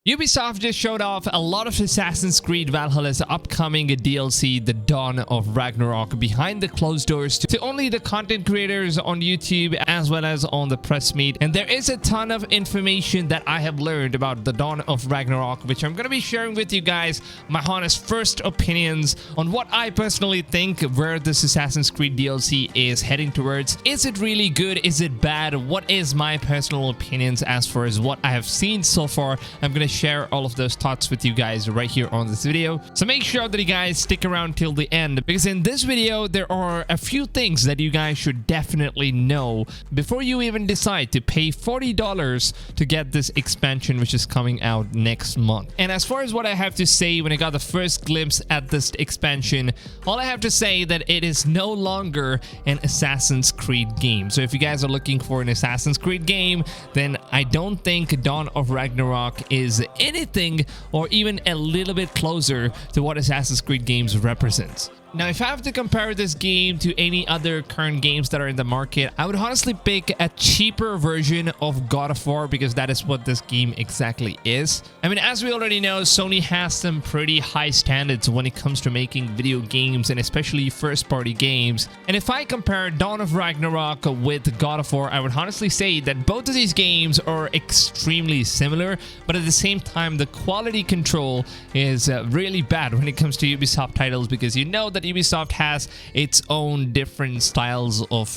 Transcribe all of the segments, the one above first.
Ubisoft just showed off a lot of Assassin's Creed Valhalla's upcoming DLC, The Dawn of Ragnarok, behind the closed doors to only the content creators on YouTube as well as on the press meet. And there is a ton of information that I have learned about The Dawn of Ragnarok, which I'm going to be sharing with you guys my honest first opinions on what I personally think where this Assassin's Creed DLC is heading towards. Is it really good? Is it bad? What is my personal opinions as far as what I have seen so far? I'm going to share all of those thoughts with you guys right here on this video, so make sure that you guys stick around till the end, because in this video there are a few things that you guys should definitely know before you even decide to pay $40 to get this expansion, which is coming out next month. And as far as what I have to say, when I got the first glimpse at this expansion, all I have to say that it is no longer an Assassin's Creed game. So if you guys are looking for an Assassin's Creed game, then I don't think Dawn of Ragnarok is anything or even a little bit closer to what Assassin's Creed games represents. Now, if I have to compare this game to any other current games that are in the market, I would honestly pick a cheaper version of God of War, because that is what this game exactly is. I mean, as we already know, Sony has some pretty high standards when it comes to making video games, and especially first-party games. And if I compare Dawn of Ragnarok with God of War, I would honestly say that both of these games are extremely similar, but at the same time, the quality control is really bad when it comes to Ubisoft titles, because you know that Ubisoft has its own different styles of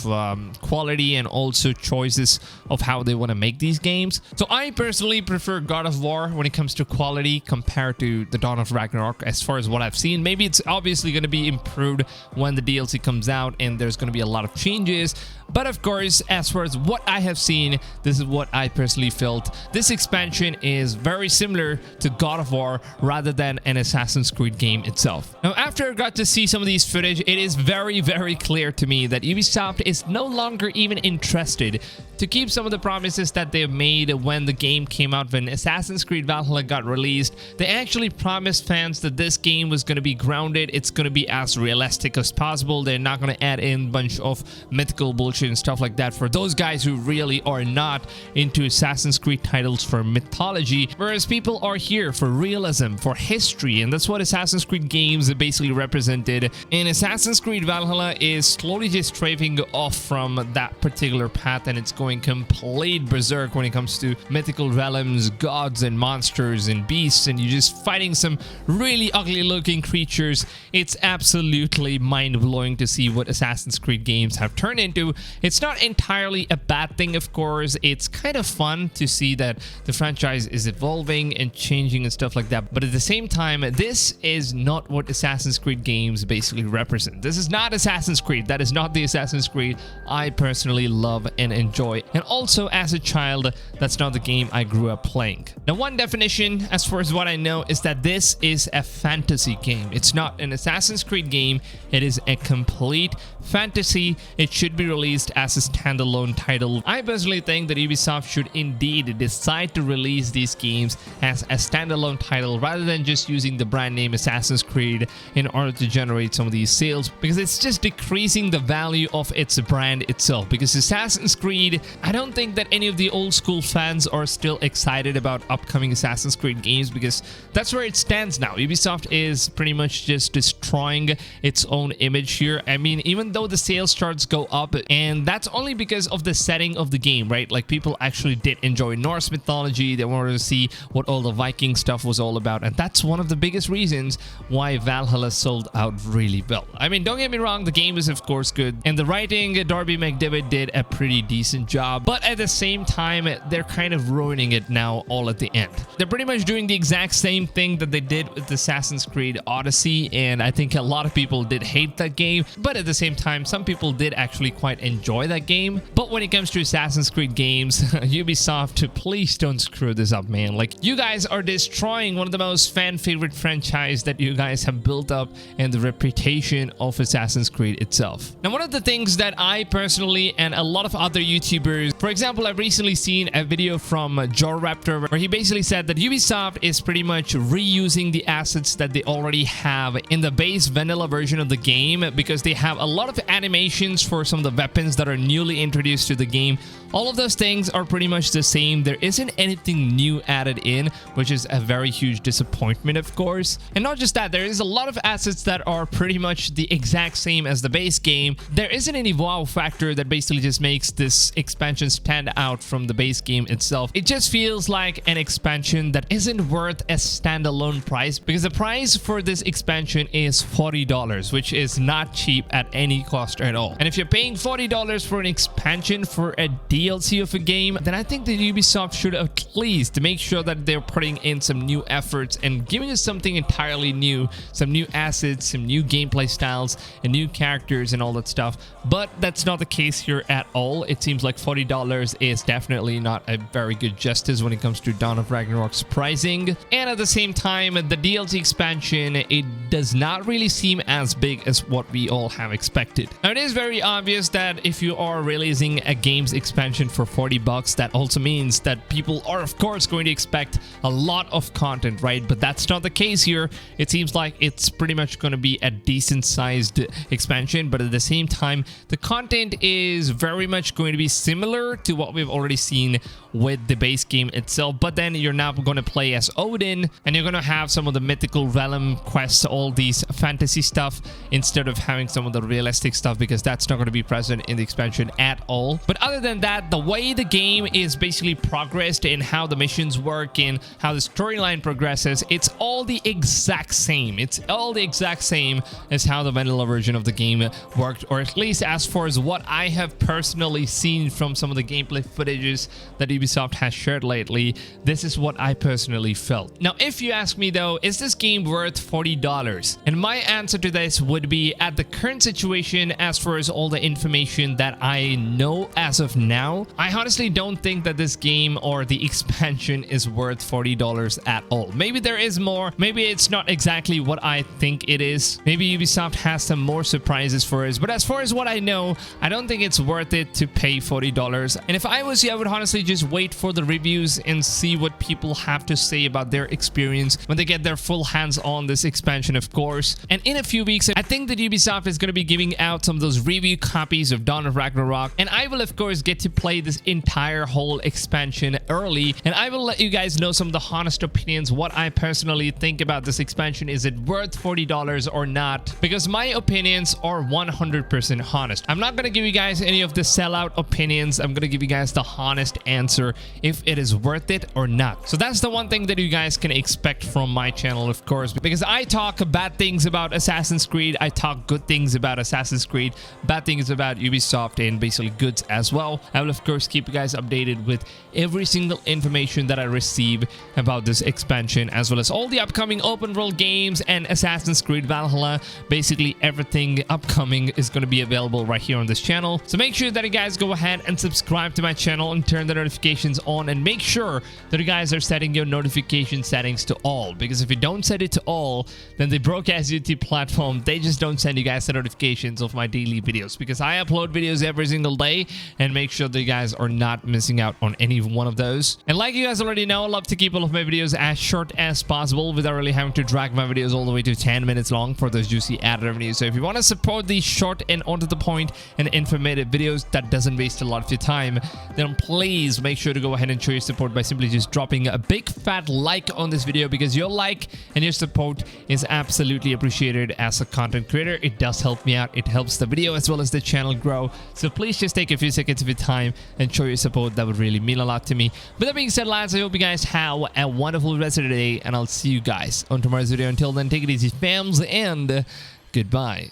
quality and also choices of how they want to make these games. So I personally prefer God of War when it comes to quality compared to the Dawn of Ragnarok as far as what I've seen. Maybe it's obviously going to be improved when the DLC comes out and there's going to be a lot of changes. But of course, as far as what I have seen, this is what I personally felt. This expansion is very similar to God of War rather than an Assassin's Creed game itself. Now, after I got to see some of these footage, it is very clear to me that Ubisoft is no longer even interested to keep some of the promises that they made when the game came out. When Assassin's Creed Valhalla got released, they actually promised fans that this game was going to be grounded. It's going to be as realistic as possible. They're not going to add in a bunch of mythical bullshit and stuff like that for those guys who really are not into Assassin's Creed titles for mythology, whereas people are here for realism, for history, and that's what Assassin's Creed games basically represented. And Assassin's Creed Valhalla is slowly just strafing off from that particular path, and it's going complete berserk when it comes to mythical realms, gods and monsters and beasts, and you're just fighting some really ugly looking creatures. It's absolutely mind-blowing to see what Assassin's Creed games have turned into. It's not entirely a bad thing, of course. It's kind of fun to see that the franchise is evolving and changing and stuff like that, but at the same time, this is not what Assassin's Creed games basically represent. This is not Assassin's Creed. That is not the Assassin's Creed I personally love and enjoy. And also, as a child, that's not the game I grew up playing. Now, one definition, as far as what I know, is that this is a fantasy game. It's not an Assassin's Creed game. It is a complete fantasy. It should be released as a standalone title. I personally think that Ubisoft should indeed decide to release these games as a standalone title rather than just using the brand name Assassin's Creed in order to generate some of these sales, because it's just decreasing the value of its brand itself. Because Assassin's Creed, I don't think that any of the old school fans are still excited about upcoming Assassin's Creed games, because that's where it stands now. Ubisoft is pretty much just destroying its own image here. I mean, even though the sales charts go up, and that's only because of the setting of the game, right? Like, people actually did enjoy Norse mythology. They wanted to see what all the Viking stuff was all about, and that's one of the biggest reasons why Valhalla sold out really well. I mean, don't get me wrong, the game is of course good, and the writing, Darby McDevitt did a pretty decent job, but at the same time, they're kind of ruining it now all at the end. They're pretty much doing the exact same thing that they did with Assassin's Creed Odyssey, and I think a lot of people did hate that game, but at the same time, some people did actually quite enjoy that game. But when it comes to Assassin's Creed games, Ubisoft, please don't screw this up, man. Like, you guys are destroying one of the most fan favorite franchise that you guys have built up, and the reputation of Assassin's Creed itself. Now, one of the things that I personally and a lot of other YouTubers, for example, I've recently seen a video from Raptor where he basically said that Ubisoft is pretty much reusing the assets that they already have in the base vanilla version of the game, because they have a lot of animations for some of the weapons that are newly introduced to the game. All of those things are pretty much the same. There isn't anything new added in, which is a very huge disappointment, of course. And not just that, there is a lot of assets that are pretty much the exact same as the base game. There isn't any wow factor that basically just makes this expansion stand out from the base game itself. It just feels like an expansion that isn't worth a standalone price, because the price for this expansion is $40, which is not cheap at any cost at all. And if you're paying $40 for an expansion for a DLC of a game, then I think that Ubisoft should at least make sure that they're putting in some new efforts and giving us something entirely new, some new assets, some new gameplay styles, and new characters and all that stuff. But that's not the case here at all. It seems like $40 is definitely not a very good justice when it comes to Dawn of Ragnarok's pricing. And at the same time, the DLC expansion, it does not really seem as big as what we all have expected. Now, it is very obvious that if you are releasing a game's expansion for $40, that also means that people are, of course, going to expect a lot of content, right? But that's not the case here. It seems like it's pretty much going to be a decent sized expansion, but at the same time, the content is very much going to be similar to what we've already seen with the base game itself. But then you're now going to play as Odin, and you're going to have some of the mythical realm quests, all these fantasy stuff, instead of having some of the realistic stuff, because that's not going to be present in the expansion at all. But other than that, the way the game is basically progressed and how the missions work and how the storyline progresses, it's all the exact same. It's all the exact same as how the vanilla version of the game worked, or at least as far as what I have personally seen from some of the gameplay footages that Ubisoft has shared lately. This is what I personally felt. Now, if you ask me though, is this game worth $40? And my answer to this would be, at the current situation, as far as all the information that I know as of now, I honestly don't think that this game or the expansion is worth $40 at all. Maybe there is more. Maybe it's not exactly what I think it is. Maybe Ubisoft has some more surprises for us. But as far as what I know, I don't think it's worth it to pay $40. And if I was you, I would honestly just wait for the reviews and see what people have to say about their experience when they get their full hands on this expansion, of course. And in a few weeks, I think that Ubisoft is going to be giving out some of those review copies of Dawn of Ragnarok, and I will of course get to play this entire whole expansion early, and I will let you guys know some of the honest opinions, what I personally think about this expansion. Is it worth $40 or not? Because my opinions are 100% honest. I'm not going to give you guys any of the sellout opinions. I'm going to give you guys the honest answer if it is worth it or not. So that's the one thing that you guys can expect from my channel, of course, because I talk bad things about Assassin's Creed, I talk good things about Assassin's Creed, bad things about Ubisoft, and basically goods as well. I will of course keep you guys updated with every single information that I receive about this expansion, as well as all the upcoming open world games and Assassin's Creed Valhalla. Basically everything upcoming is going to be available right here on this channel. So make sure that you guys go ahead and subscribe to my channel and turn the notifications on, and make sure that you guys are setting your notification settings to all, because if you don't set it to all, then the broke-ass YouTube platform, they just don't send you guys the notifications of my daily videos, because I upload videos every single day and make sure that you guys are not missing out on any one of those. And like you guys already know, I love to keep all of my videos as short as possible without really having to drag my videos all the way to 10 minutes long for those juicy ad revenues. So if you want to support these short and onto the point and informative videos that doesn't waste a lot of your time, then please make sure to go ahead and show your support by simply just dropping a big fat like on this video, because your like and your support is absolutely appreciated as a content creator. It does help me out. It helps the video as well as the channel grow. So please just take a few seconds of your time and show your support. That would really mean a lot to me. With that being said, lads, I hope you guys have a wonderful rest of the day, and I'll see you guys on tomorrow's video. Until then, take it easy, fams, and goodbye.